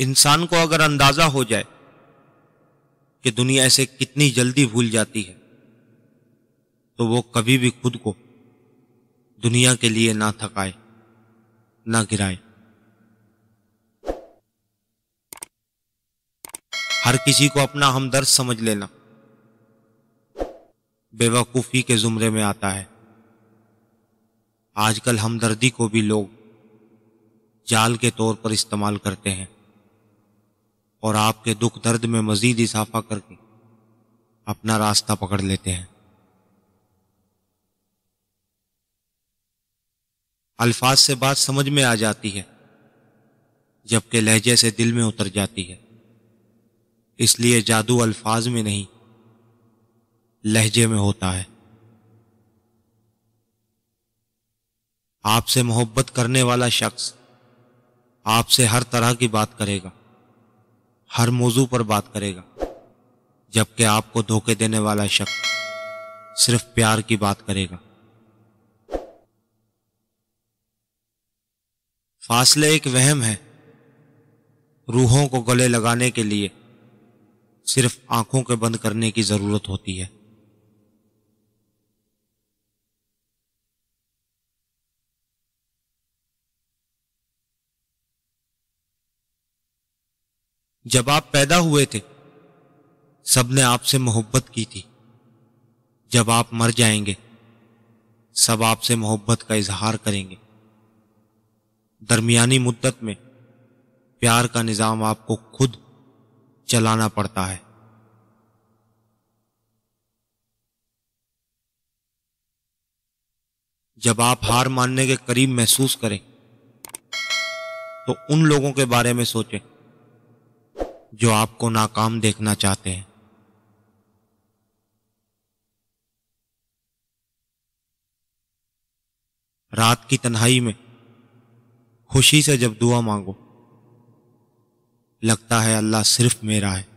انسان کو اگر اندازہ ہو جائے کہ دنیا اسے کتنی جلدی بھول جاتی ہے تو وہ کبھی بھی خود کو دنیا کے لیے نہ تھکائے نہ گرائے۔ ہر کسی کو اپنا ہمدرد سمجھ لینا بے وقوفی کے زمرے میں آتا ہے۔ آج کل ہمدردی کو بھی لوگ جال کے طور پر استعمال کرتے ہیں اور آپ کے دکھ درد میں مزید اضافہ کر کے اپنا راستہ پکڑ لیتے ہیں۔ الفاظ سے بات سمجھ میں آ جاتی ہے جبکہ لہجے سے دل میں اتر جاتی ہے، اس لیے جادو الفاظ میں نہیں لہجے میں ہوتا ہے۔ آپ سے محبت کرنے والا شخص آپ سے ہر طرح کی بات کرے گا، ہر موضوع پر بات کرے گا، جبکہ آپ کو دھوکے دینے والا شخص صرف پیار کی بات کرے گا۔ فاصلے ایک وہم ہے، روحوں کو گلے لگانے کے لیے صرف آنکھوں کے بند کرنے کی ضرورت ہوتی ہے۔ جب آپ پیدا ہوئے تھے سب نے آپ سے محبت کی تھی، جب آپ مر جائیں گے سب آپ سے محبت کا اظہار کریں گے۔ درمیانی مدت میں پیار کا نظام آپ کو خود چلانا پڑتا ہے۔ جب آپ ہار ماننے کے قریب محسوس کریں تو ان لوگوں کے بارے میں سوچیں جو آپ کو ناکام دیکھنا چاہتے ہیں۔ رات کی تنہائی میں خوشی سے جب دعا مانگو لگتا ہے اللہ صرف میرا ہے۔